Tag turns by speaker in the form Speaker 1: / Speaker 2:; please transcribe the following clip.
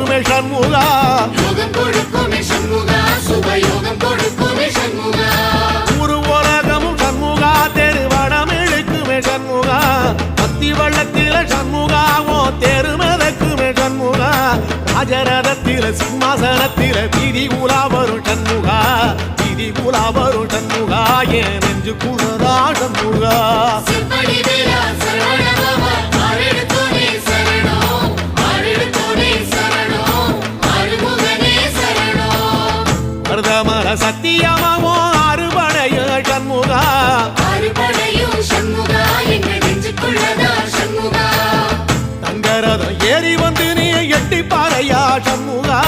Speaker 1: கொடுக்குமே சண்முகா
Speaker 2: யோகம் கொடுக்குமே சண்முகா சுபயோகம் கொடுக்குமே சண்முகா
Speaker 1: ஒரு உலகமும் சண்முகா தெருவடம் இழுக்குமே சண்முகா பத்தி வள்ளத்தில சண்முகாவோ தெருமதக்குமே சண்முகா ராஜரதத்தில சிம்மாசனத்தில வீதி உலா வரும் சண்முகா வீதி உலா வரும் சண்முகா என் நெஞ்சுக்குள்ளதா சண்முகா மருதமர சத்தியமாவோ அறுபடைய சண்முகா தங்கரதம் ஏறி வந்து நீ எட்டி பாறையா சண்முகா